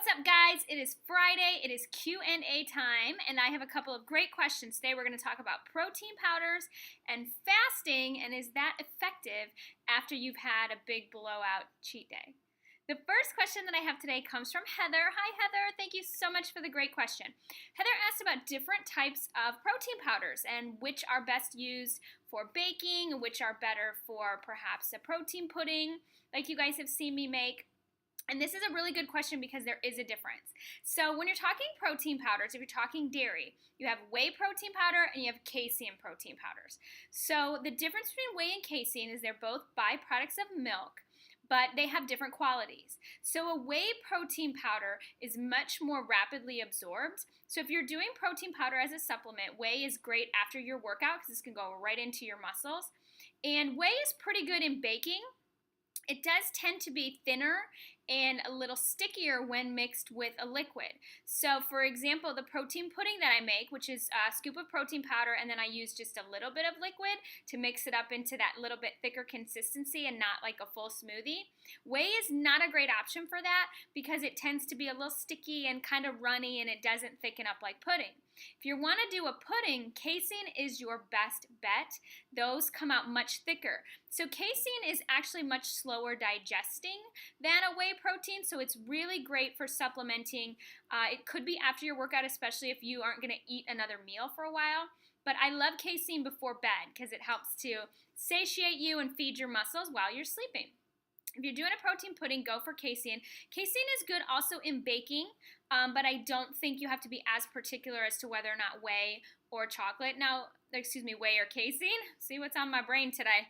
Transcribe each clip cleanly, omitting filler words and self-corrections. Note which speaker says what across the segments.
Speaker 1: What's up, guys? It is Friday. It is Q&A time, and I have a couple of great questions. Today we're going to talk about protein powders and fasting, and is that effective after you've had a big blowout cheat day? The first question that I have today comes from Heather. Hi, Heather. Thank you so much for the great question. Heather asked about different types of protein powders and which are best used for baking, which are better for perhaps a protein pudding like you guys have seen me make. And this is a really good question because there is a difference. So when you're talking protein powders, if you're talking dairy, you have whey protein powder and you have casein protein powders. So the difference between whey and casein is they're both byproducts of milk, but they have different qualities. So a whey protein powder is much more rapidly absorbed. So if you're doing protein powder as a supplement, whey is great after your workout because this can go right into your muscles. And whey is pretty good in baking. It does tend to be thinner and a little stickier when mixed with a liquid. So for example, the protein pudding that I make, which is a scoop of protein powder, and then I use just a little bit of liquid to mix it up into that little bit thicker consistency and not like a full smoothie. Whey is not a great option for that because it tends to be a little sticky and kind of runny, and it doesn't thicken up like pudding. If you want to do a pudding, casein is your best bet. Those come out much thicker. So casein is actually much slower digesting than a whey protein, so it's really great for supplementing. It could be after your workout, especially if you aren't going to eat another meal for a while. But I love casein before bed because it helps to satiate you and feed your muscles while you're sleeping. If you're doing a protein pudding, go for casein. Casein is good also in baking, but I don't think you have to be as particular as to whether or not whey or chocolate. Whey or casein. See what's on my brain today.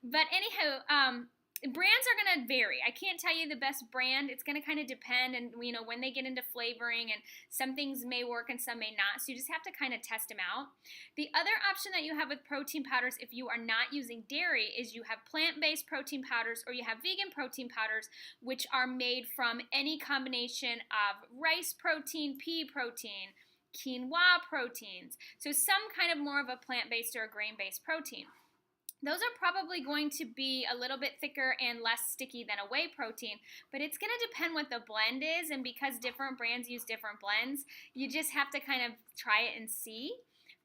Speaker 1: But anyhow, brands are going to vary. I can't tell you the best brand. It's going to kind of depend, and when they get into flavoring, and some things may work and some may not. So you just have to kind of test them out. The other option that you have with protein powders, if you are not using dairy, is you have plant-based protein powders or you have vegan protein powders, which are made from any combination of rice protein, pea protein, quinoa proteins. So some kind of more of a plant-based or a grain-based protein. Those are probably going to be a little bit thicker and less sticky than a whey protein, but it's going to depend what the blend is, and because different brands use different blends, you just have to kind of try it and see.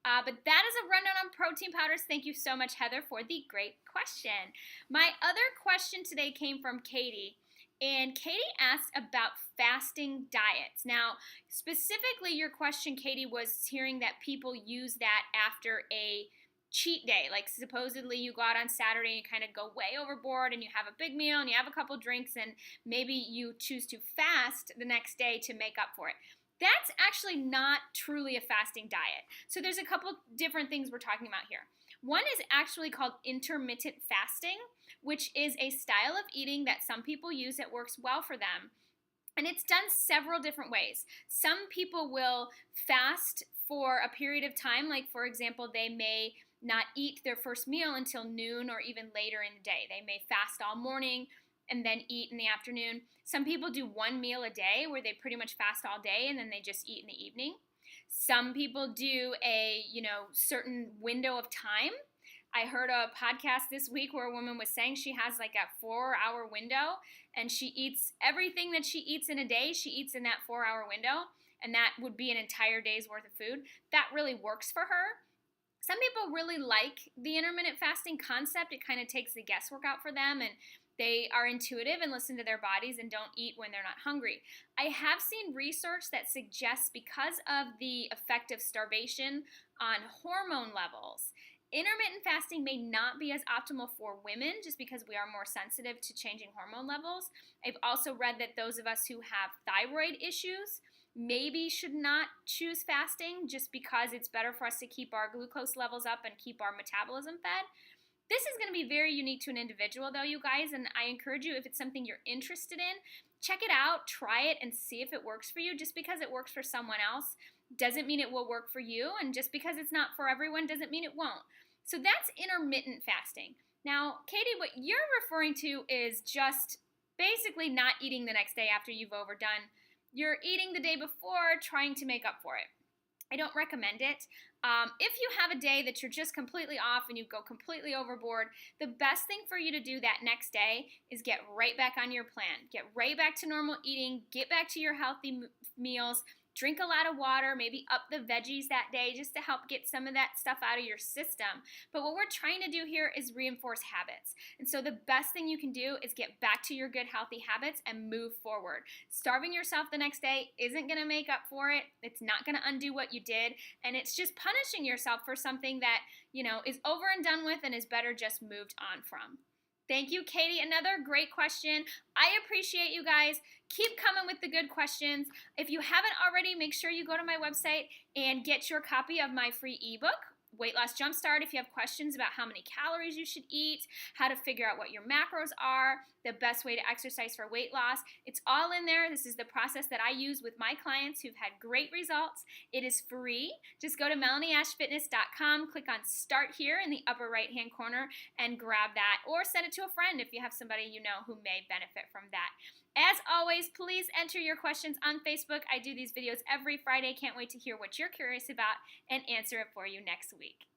Speaker 1: But that is a rundown on protein powders. Thank you so much, Heather, for the great question. My other question today came from Katie. And Katie asked about fasting diets. Now, specifically your question, Katie, was hearing that people use that after a cheat day. Like supposedly you go out on Saturday and you kind of go way overboard and you have a big meal and you have a couple drinks and maybe you choose to fast the next day to make up for it. That's actually not truly a fasting diet. So there's a couple different things we're talking about here. One is actually called intermittent fasting, which is a style of eating that some people use that works well for them. And it's done several different ways. Some people will fast for a period of time, like for example, they may not eat their first meal until noon or even later in the day. They may fast all morning and then eat in the afternoon. Some people do one meal a day where they pretty much fast all day and then they just eat in the evening. Some people do a, certain window of time. I heard a podcast this week where a woman was saying she has like a 4-hour window and she eats everything that she eats in a day, she eats in that 4-hour window, and that would be an entire day's worth of food. That really works for her. Some people really like the intermittent fasting concept. It kind of takes the guesswork out for them, and they are intuitive and listen to their bodies and don't eat when they're not hungry. I have seen research that suggests because of the effect of starvation on hormone levels, intermittent fasting may not be as optimal for women just because we are more sensitive to changing hormone levels. I've also read that those of us who have thyroid issues maybe should not choose fasting just because it's better for us to keep our glucose levels up and keep our metabolism fed. This is going to be very unique to an individual though, you guys, and I encourage you, if it's something you're interested in, check it out, try it, and see if it works for you. Just because it works for someone else doesn't mean it will work for you, and just because it's not for everyone doesn't mean it won't. So that's intermittent fasting. Now, Katie, what you're referring to is just basically not eating the next day after you've overdone. You're eating the day before, trying to make up for it. I don't recommend it. If you have a day that you're just completely off and you go completely overboard, the best thing for you to do that next day is get right back on your plan. Get right back to normal eating, get back to your healthy meals, drink a lot of water, maybe up the veggies that day just to help get some of that stuff out of your system. But what we're trying to do here is reinforce habits. And so the best thing you can do is get back to your good healthy habits and move forward. Starving yourself the next day isn't going to make up for it. It's not going to undo what you did. And it's just punishing yourself for something that, is over and done with and is better just moved on from. Thank you, Katie. Another great question. I appreciate you guys. Keep coming with the good questions. If you haven't already, make sure you go to my website and get your copy of my free ebook, Weight Loss Jumpstart. If you have questions about how many calories you should eat, how to figure out what your macros are, the best way to exercise for weight loss, it's all in there. This is the process that I use with my clients who've had great results. It is free. Just go to MelanieAshFitness.com, click on Start Here in the upper right-hand corner, and grab that. Or send it to a friend if you have somebody you know who may benefit from that. As always, please enter your questions on Facebook. I do these videos every Friday. Can't wait to hear what you're curious about and answer it for you next week.